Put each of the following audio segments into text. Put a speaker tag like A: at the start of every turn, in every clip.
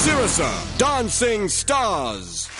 A: Sirasa Dancing Stars.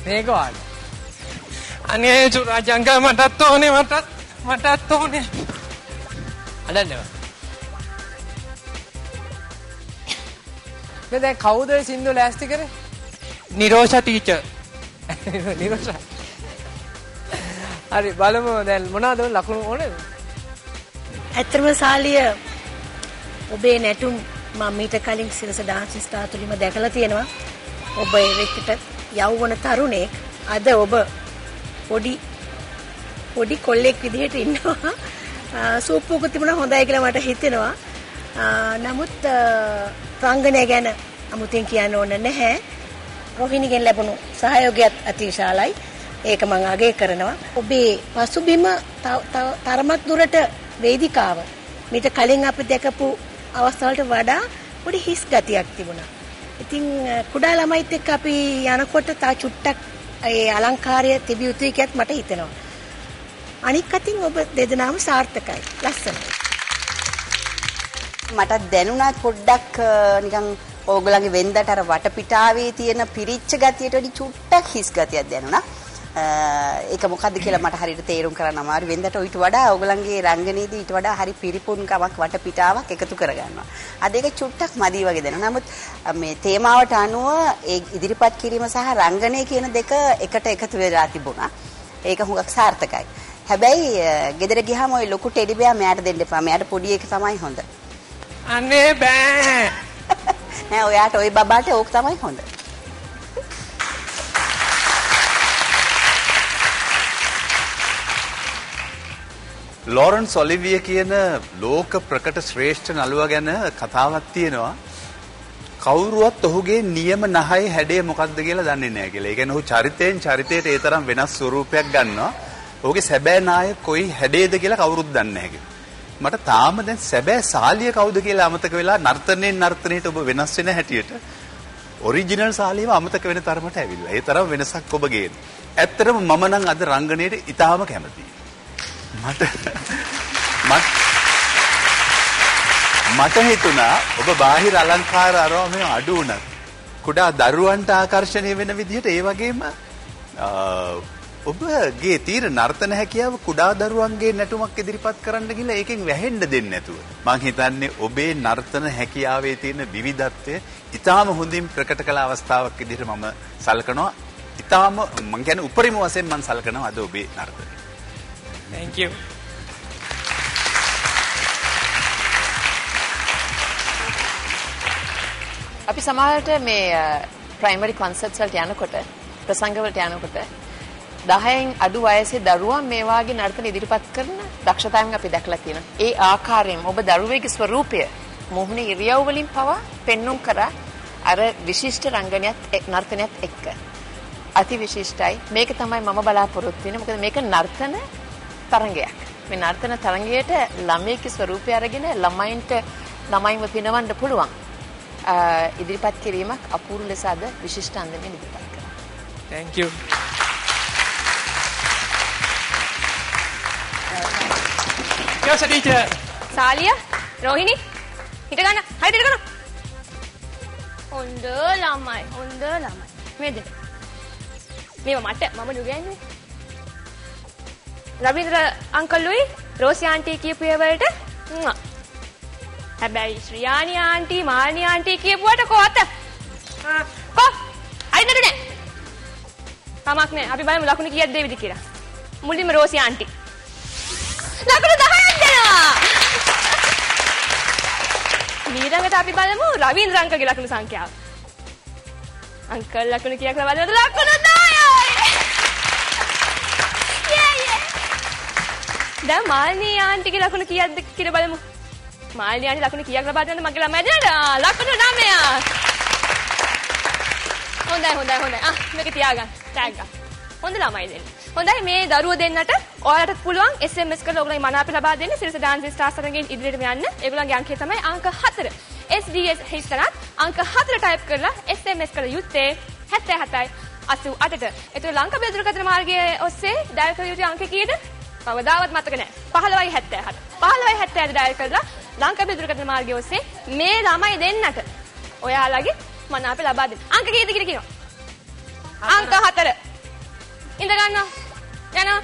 B: මේකවාට අනේ සුරාජංග මටත් ඕනේ මටත් ඕනේ අඩන්නව මේ දැන් කවුද සින්දු ලෑස්ති කරේ නිරෝෂා ටීචර් නිරෝෂා හරි බලමු දැන් මොනවද ලකුණු ඕනේද
C: ඇත්තම සාලිය ඔබේ නැටුම් මම මීට කලින් සිරස ඩාන්සින් ස්ටාර් තුලින්ම දැකලා තියෙනවා ඔබ එකට යෞවන තරුණෙක් අද ඔබ පොඩි කොල්ලෙක් විදිහට ඉන්නවා සූප්පුවක තිබුණා හොඳයි කියලා මට හිතෙනවා නමුත් රංගනය ගැන අමුතෙන් කියන්න ඕන නැහැ රෝහිණිගෙන් ලැබුණු සහයෝගයත් අතිශාලයි ඒක මම අගය කරනවා ඔබේ පසුබිම තරමක් දුරට වේදිකාව මීට කලින් අපි දැකපු අවස්ථාවලට වඩා පොඩි හිස් ගතියක් තිබුණා. ඉතින් කුඩා ළමයිත් එක්ක අපි යනකොට තා චුට්ටක් ඒ අලංකාරය තිබිය යුතුයි කියත් මට හිතෙනවා. අනික් අතින් ඔබ දෙදෙනාම සාර්ථකයි. ලස්සනයි.
D: මට දැනුණා පොඩ්ඩක් නිකන් ඕගොල්ලන්ගේ වෙන්දට අර වටපිටාවේ තියෙන පිරිච්ච ගතියට වඩා චුට්ටක් හිස් ගතියක් දැනුණා. ඒක මොකද්ද කියලා මට හරියට තේරුම් කරන්න අමාරු වෙන්දට ඊට වඩා ඕගොල්ලන්ගේ රංගනයේදී ඊට වඩා හරි පිරිපුන්කමක් වටපිටාවක් එකතු කරගන්නවා. අද ඒක චුට්ටක් මදි වගේ දැනෙනවා. නමුත් මේ තේමාවට අනුව ඒ ඉදිරිපත් කිරීම සහ රංගනය කියන දෙක එකට එකතු වෙලා තිබුණා. ඒක හුඟක් සාර්ථකයි. හැබැයි ගෙදර ගියාම ওই ලොකු ටෙඩි බෙයා මෙයාට දෙන්න එපා. මෙයාට පොඩි එක තමයි හොඳ.
B: අනේ බෑ.
D: නෑ ඔයාට ওই බබාට ඕක තමයි හොඳ.
E: ලෝරන්ස් ඔලිවිය කියන ලෝක ප්‍රකට ශ්‍රේෂ්ඨ නළුවා ගැන කතාවක් තියෙනවා. කවුරුවත් ඔහුගේ නියම නහයි හැඩය මොකක්ද කියලා දන්නේ නැහැ කියලා. ඒ කියන්නේ ඔහු චරිතයෙන් චරිතයට ඒ තරම් වෙනස් ස්වරූපයක් ගන්නවා. ඔහුගේ සැබෑ නායක කොයි හැඩයේද කියලා කවුරුත් දන්නේ නැහැ කියලා. මට තාම දැන් සැබෑ සාලිය කවුද කියලා අමතක වෙලා නර්තනයෙන් නර්තනයට ඔබ වෙනස් වෙන හැටියට ඔරිජිනල් සාලියව අමතක වෙන තරමට ඇවිල්ලා. ඒ තරම් වෙනසක් ඔබ ගේන. ඇත්තටම මම නම් අද රංගනයේට ඉතාම කැමතියි. මට හිතුණා ඔබ බාහිර අලංකාර අරෝමේ අඩු වුණත් කුඩා දරුවන්ට ආකර්ෂණීය වෙන විදිහට ඒ වගේම ඔබගේ තීර නර්තන හැකියාව කුඩා දරුවන්ගේ නැටුමක් ඉදිරිපත් කරන්න ගිහලා ඒකෙන් වැහෙන්න දෙන්නේ නැතුව මම හිතන්නේ ඔබේ නර්තන හැකියාවේ තියෙන විවිධත්වය ඉතාම හොඳින් ප්‍රකට කළ අවස්ථාවක් විදිහට මම සලකනවා. ඉතාම මම කියන්නේ උපරිම වශයෙන් මම සලකනවා අද ඔබේ නර්තනය.
B: Thank you.
F: අපි සමහරට මේ ප්‍රයිමරි කොන්සර්ට්ස් වලට යනකොට ප්‍රසංග වලට යනකොට 10න් අඩු වයසේ දරුවන් මේ වාගේ නර්තන ඉදිරිපත් කරන දක්ෂතාවයන් අපි දැකලා තියෙනවා. ඒ ආකාරයෙන් ඔබ දරුවෙකුගේ ස්වරූපය මොහුනේ ඉරියව් වලින් පවා පෙන්눔 කරා අර විශිෂ්ට රංගනයත් නර්තනයත් එක්ක. අති විශිෂ්ටයි. මේක තමයි මම බලාපොරොත්තු වෙන්නේ. මොකද මේක නර්තන තරංගයක්. මේ නර්තන තරංගයට ළමයිගේ ස්වරූපය අරගෙන ළමයින්ව පිනවන්න පුළුවන්. ඉදිරිපත් කිරීමක් අපූර්ව ලෙස අද විශිෂ්ට අන්දමින් ඉදිරිපත් කරනවා.
B: Thank you. Yes, teacher.
G: Saliya, Rohini, හිට ගන්න. හරියට හිට ගන්න. හොඳ ළමයි. මේ දෙන්න. මේව මට මම නුගන්නේ. රවීන්ද්‍ර අංකල්ලුයි රෝසි ආන්ටි කියපු ඒවලට හැබැයි ශ්‍රියානි ආන්ටි මාල්නි ආන්ටි කියපුවට කොහොත කො හරි නේද තමක් නෑ අපි බලමු ලකුණු කීයක් දෙවිද කියලා මුලින්ම රෝසි ආන්ටි ලකුණු 10ක් දෙනවා ඊළඟට අපි බලමු රවීන්ද්‍ර අංකල්ගේ ලකුණු සංඛ්‍යාව අංකල් ලකුණු කීයක් ලබා දෙනවද ලකුණු 10යි දැන් මාල්නි ආන්ටිගේ ලකුණු කීයක්ද කියලා බලමු මාල්නි ආන්ටි ලකුණු කීයක් ලබා දෙනවද මගේ ළමයි දෙන්නද ලකුණු 9ක් හොඳයි මේක තියාගන්න ටැග් එක හොඳ ළමයි දෙන්න හොඳයි මේ දරුවෝ දෙන්නට ඔයාලට පුළුවන් SMS කරලා ඔයගොල්ලෝ මනාප ලබා දෙන්න සිරස ඩාන්ස් ස්ටාර්ස් තරගෙන් ඉදිරියට යන්න ඒගොල්ලන්ගේ අංකය තමයි අංක 4 SDS හිස්තනත් අංක 4 ටයිප් කරලා SMS කළ යුත්තේ 77යි 88ට ඒතර ලංකාවේ දුරකථන මාර්ගයේ ඔස්සේ ඩයල් කළ යුතු අංක කීයද කවදාවත් මතක නැහැ 1577 1577 ඩයල් කරලා ලංකාවේ දුරකථන මාර්ගය ඔස්සේ මේ ළමයි දෙන්නට ඔයාලගේ මනාප ලබා දෙන්න අංක කීයද කියලා කියනවා අංක 4 ඉඳ ගන්න යනවා